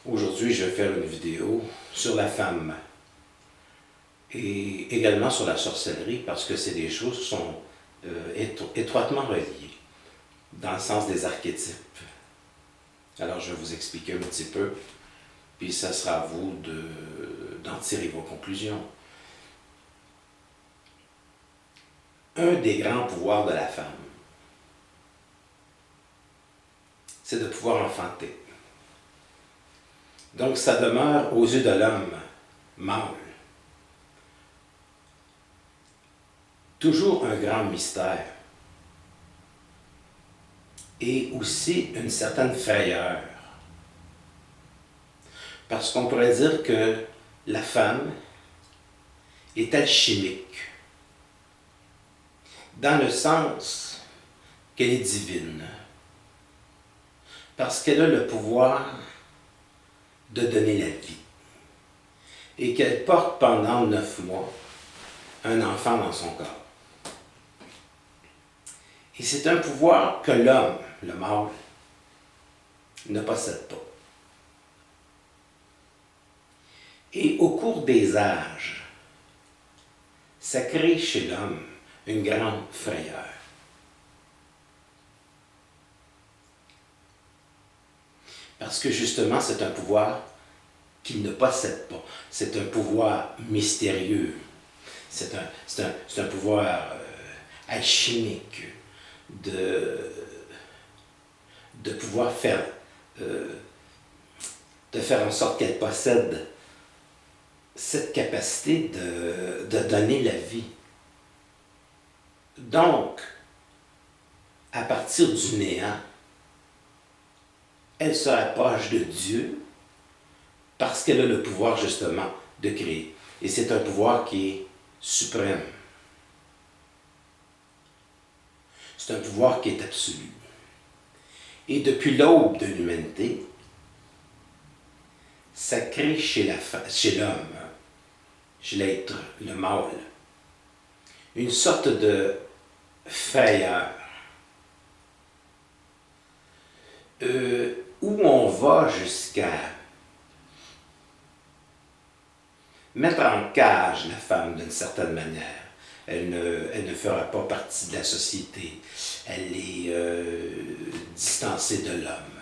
Aujourd'hui, je vais faire une vidéo sur la femme et également sur la sorcellerie parce que c'est des choses qui sont étroitement reliées dans le sens des archétypes. Alors, je vais vous expliquer un petit peu, puis ça sera à vous d'en tirer vos conclusions. Un des grands pouvoirs de la femme, c'est de pouvoir enfanter. Donc, ça demeure aux yeux de l'homme mâle toujours un grand mystère et aussi une certaine frayeur. Parce qu'on pourrait dire que la femme est alchimique, dans le sens qu'elle est divine, parce qu'elle a le pouvoir de donner la vie, et qu'elle porte pendant 9 mois un enfant dans son corps. Et c'est un pouvoir que l'homme, le mâle, ne possède pas. Et au cours des âges, ça crée chez l'homme une grande frayeur. Parce que justement, c'est un pouvoir qu'il ne possède pas. C'est un pouvoir mystérieux. C'est un pouvoir alchimique de pouvoir faire, de faire en sorte qu'elle possède cette capacité de donner la vie. Donc, à partir du néant, elle se rapproche de Dieu parce qu'elle a le pouvoir justement de créer. Et c'est un pouvoir qui est suprême. C'est un pouvoir qui est absolu. Et depuis l'aube de l'humanité, ça crée chez l'homme, chez l'être, le mâle, une sorte de frayeur où on va jusqu'à mettre en cage la femme d'une certaine manière. Elle ne fera pas partie de la société. Elle est distancée de l'homme.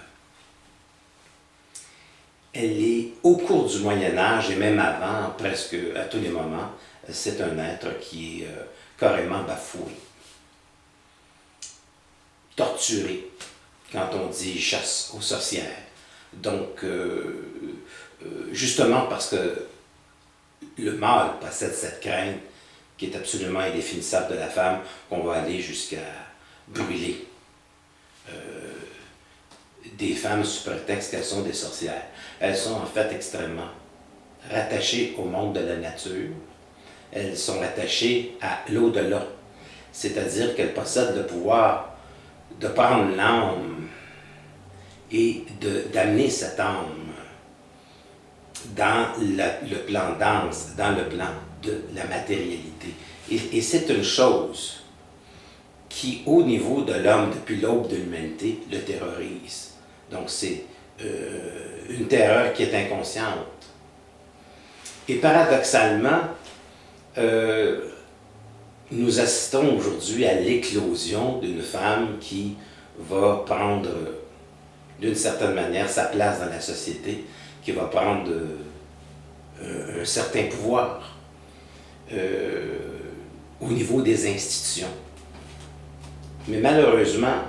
Elle est, au cours du Moyen-Âge et même avant, presque à tous les moments, c'est un être qui est carrément bafoué, torturé, quand on dit chasse aux sorcières. Donc, justement parce que le mâle possède cette crainte qui est absolument indéfinissable de la femme, qu'on va aller jusqu'à brûler des femmes sous prétexte qu'elles sont des sorcières. Elles sont en fait extrêmement rattachées au monde de la nature. Elles sont rattachées à l'au-delà. C'est-à-dire qu'elles possèdent le pouvoir de prendre l'âme et d'amener cette âme dans le plan dense, dans le plan de la matérialité. Et c'est une chose qui, au niveau de l'homme, depuis l'aube de l'humanité, le terrorise. Donc c'est une terreur qui est inconsciente. Et paradoxalement, nous assistons aujourd'hui à l'éclosion d'une femme qui va prendre, d'une certaine manière, sa place dans la société, qui va prendre un certain pouvoir au niveau des institutions. Mais malheureusement,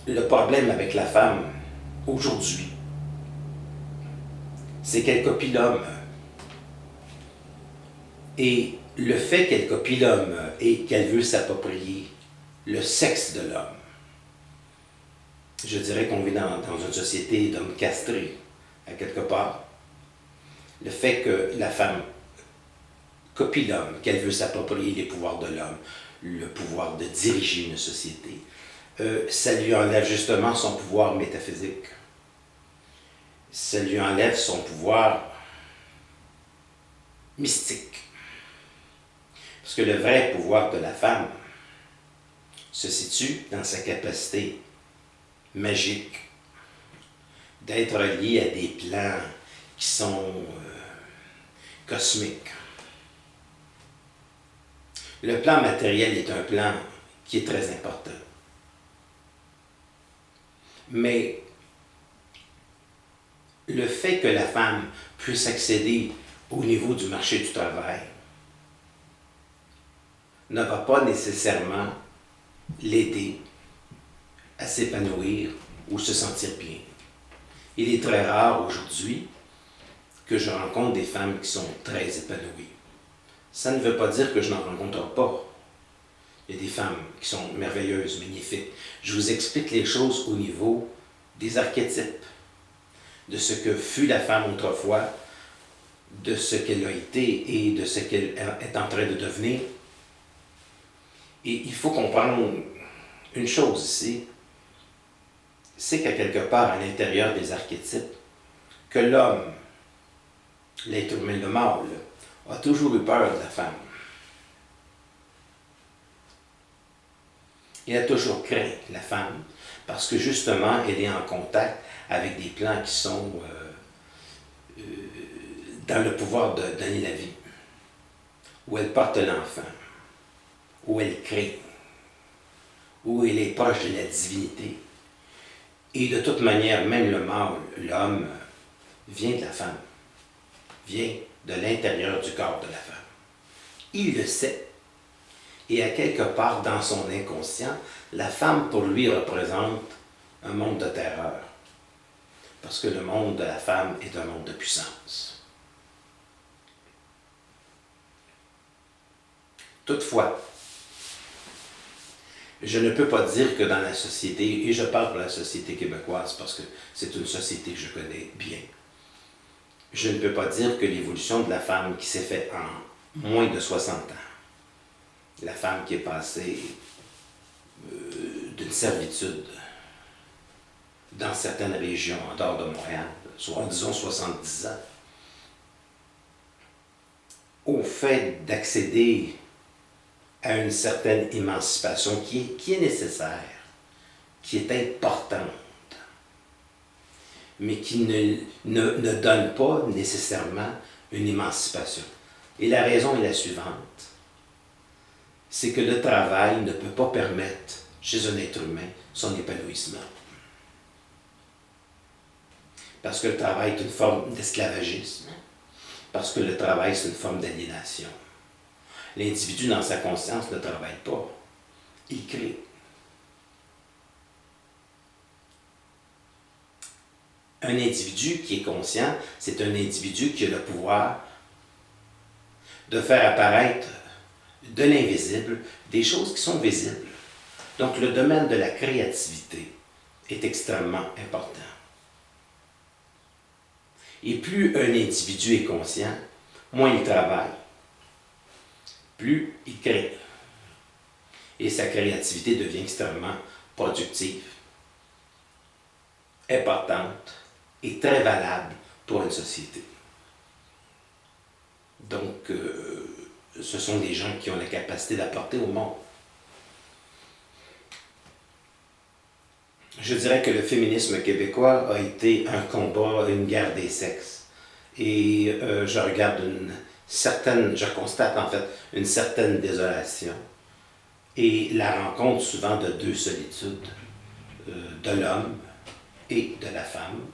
le problème avec la femme aujourd'hui, c'est qu'elle copie l'homme. Et le fait qu'elle copie l'homme et qu'elle veut s'approprier le sexe de l'homme, je dirais qu'on vit dans une société d'hommes castrés, à quelque part. Le fait que la femme copie l'homme, qu'elle veut s'approprier les pouvoirs de l'homme, le pouvoir de diriger une société, ça lui enlève justement son pouvoir métaphysique. Ça lui enlève son pouvoir mystique. Parce que le vrai pouvoir de la femme se situe dans sa capacité magique d'être relié à des plans qui sont cosmiques. Le plan matériel est un plan qui est très important. Mais le fait que la femme puisse accéder au niveau du marché du travail ne va pas nécessairement l'aider à s'épanouir ou se sentir bien. Il est très rare aujourd'hui que je rencontre des femmes qui sont très épanouies. Ça ne veut pas dire que je n'en rencontre pas. Il y a des femmes qui sont merveilleuses, magnifiques. Je vous explique les choses au niveau des archétypes, de ce que fut la femme autrefois, de ce qu'elle a été et de ce qu'elle est en train de devenir. Et il faut comprendre une chose ici, c'est qu'à quelque part, à l'intérieur des archétypes, que l'homme, l'être humain, le mâle, a toujours eu peur de la femme. Il a toujours craint la femme, parce que justement, elle est en contact avec des plans qui sont dans le pouvoir de donner la vie, où elle porte l'enfant, où elle crée, où elle est proche de la divinité. Et de toute manière, même le mâle, l'homme, vient de la femme, vient de l'intérieur du corps de la femme. Il le sait. Et à quelque part dans son inconscient, la femme pour lui représente un monde de terreur. Parce que le monde de la femme est un monde de puissance. Toutefois, je ne peux pas dire que dans la société, et je parle pour la société québécoise parce que c'est une société que je connais bien, je ne peux pas dire que l'évolution de la femme qui s'est faite en moins de 60 ans, la femme qui est passée d'une servitude dans certaines régions en dehors de Montréal, soit disons 70 ans, au fait d'accéder à une certaine émancipation qui est nécessaire, qui est importante, mais qui ne donne pas nécessairement une émancipation. Et la raison est la suivante, c'est que le travail ne peut pas permettre chez un être humain son épanouissement. Parce que le travail est une forme d'esclavagisme, parce que le travail c'est une forme d'aliénation. L'individu dans sa conscience ne travaille pas, il crée. Un individu qui est conscient, c'est un individu qui a le pouvoir de faire apparaître de l'invisible des choses qui sont visibles. Donc le domaine de la créativité est extrêmement important. Et plus un individu est conscient, moins il travaille, plus il crée. Et sa créativité devient extrêmement productive, importante et très valable pour une société. Donc, ce sont des gens qui ont la capacité d'apporter au monde. Je dirais que le féminisme québécois a été un combat, une guerre des sexes. Et je constate en fait une certaine désolation et la rencontre souvent de deux solitudes, de l'homme et de la femme,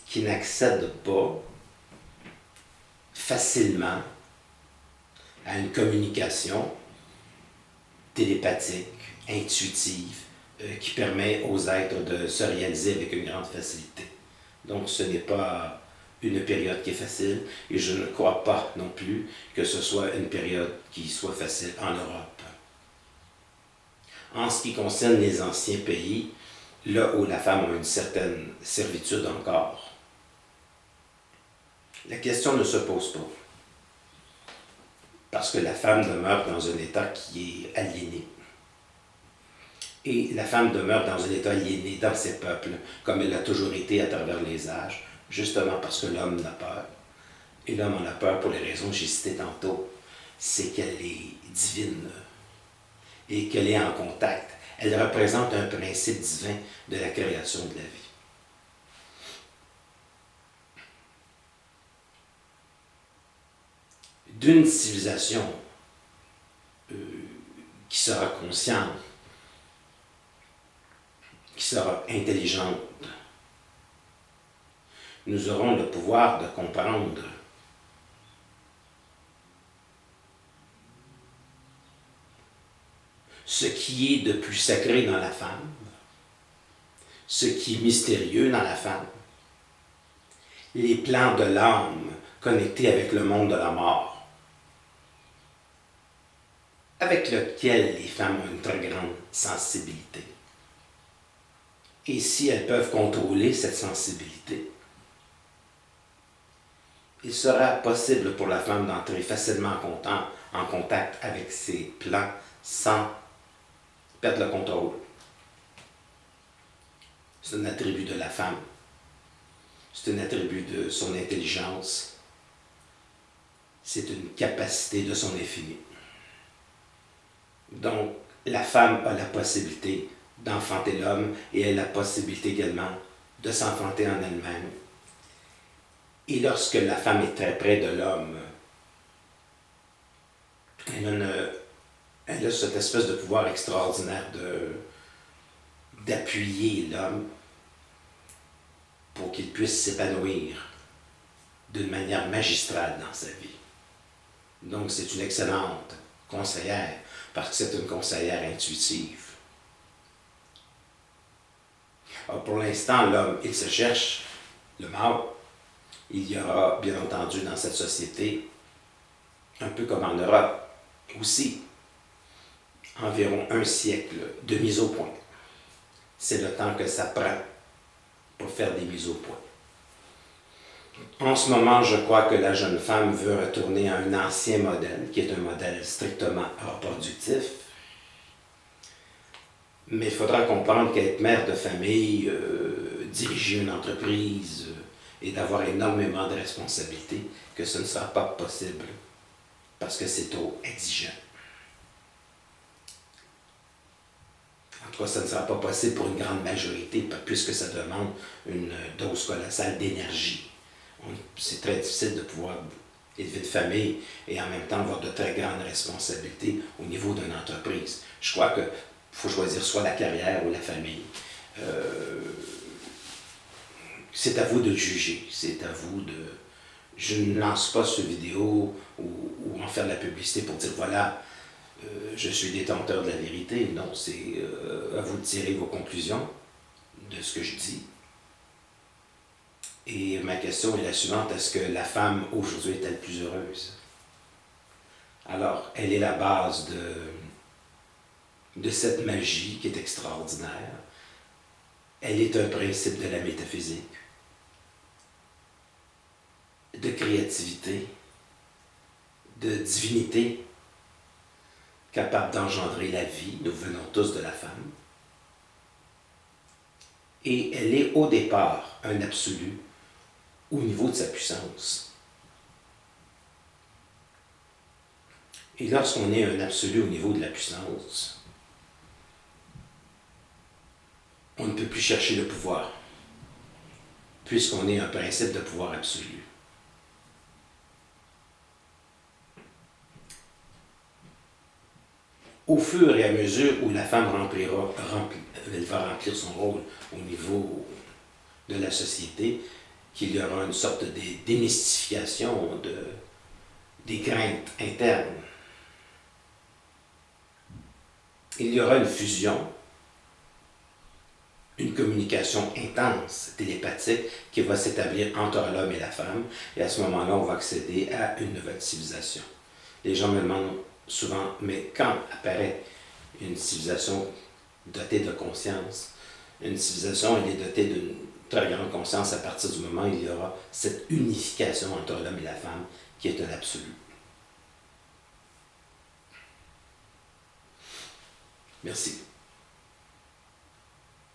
qui n'accèdent pas facilement à une communication télépathique, intuitive, qui permet aux êtres de se réaliser avec une grande facilité. Donc ce n'est pas une période qui est facile et je ne crois pas non plus que ce soit une période qui soit facile en Europe. En ce qui concerne les anciens pays, là où la femme a une certaine servitude encore, la question ne se pose pas. Parce que la femme demeure dans un état qui est aliéné. Et la femme demeure dans un état aliéné dans ses peuples, comme elle a toujours été à travers les âges, justement parce que l'homme a peur. Et l'homme en a peur pour les raisons que j'ai citées tantôt. C'est qu'elle est divine et qu'elle est en contact. Elle représente un principe divin de la création de la vie. d'une civilisation qui sera consciente, qui sera intelligente. Nous aurons le pouvoir de comprendre ce qui est de plus sacré dans la femme, ce qui est mystérieux dans la femme, les plans de l'âme connectés avec le monde de la mort, avec lequel les femmes ont une très grande sensibilité. Et si elles peuvent contrôler cette sensibilité, il sera possible pour la femme d'entrer facilement en contact avec ces plans sans perdre le contrôle. C'est un attribut de la femme. C'est un attribut de son intelligence. C'est une capacité de son infini. Donc, la femme a la possibilité d'enfanter l'homme et elle a la possibilité également de s'enfanter en elle-même. Et lorsque la femme est très près de l'homme, elle a cette espèce de pouvoir extraordinaire d'appuyer l'homme pour qu'il puisse s'épanouir d'une manière magistrale dans sa vie. Donc c'est une excellente conseillère, parce que c'est une conseillère intuitive. Alors, pour l'instant, l'homme, il se cherche, le mâle. Il y aura, bien entendu, dans cette société, un peu comme en Europe aussi, environ un siècle de mise au point. C'est le temps que ça prend pour faire des mises au point. En ce moment, je crois que la jeune femme veut retourner à un ancien modèle, qui est un modèle strictement reproductif. Mais il faudra comprendre qu'être mère de famille, diriger une entreprise et d'avoir énormément de responsabilités, que ce ne sera pas possible parce que c'est trop exigeant. En tout cas, ça ne sera pas possible pour une grande majorité, puisque ça demande une dose colossale d'énergie. C'est très difficile de pouvoir élever une famille et en même temps avoir de très grandes responsabilités au niveau d'une entreprise. Je crois qu'il faut choisir soit la carrière ou la famille. C'est à vous de juger, c'est à vous de... Je ne lance pas ce vidéo ou en faire de la publicité pour dire voilà, je suis détenteur de la vérité. Non, c'est à vous de tirer vos conclusions de ce que je dis. Et ma question est la suivante, est-ce que la femme aujourd'hui est-elle plus heureuse? Alors, elle est la base de cette magie qui est extraordinaire. Elle est un principe de la métaphysique, de créativité, de divinité, capable d'engendrer la vie. Nous venons tous de la femme. Et elle est au départ un absolu au niveau de sa puissance. Et lorsqu'on est un absolu au niveau de la puissance, on ne peut plus chercher le pouvoir, puisqu'on est un principe de pouvoir absolu. Au fur et à mesure où la femme elle va remplir son rôle au niveau de la société, qu'il y aura une sorte de démystification des craintes internes. Il y aura une fusion, une communication intense, télépathique, qui va s'établir entre l'homme et la femme, et à ce moment-là, on va accéder à une nouvelle civilisation. Les gens me demandent souvent, mais quand apparaît une civilisation dotée de conscience? Une civilisation, elle est dotée d'une très grande conscience à partir du moment où il y aura cette unification entre l'homme et la femme qui est un absolu. Merci.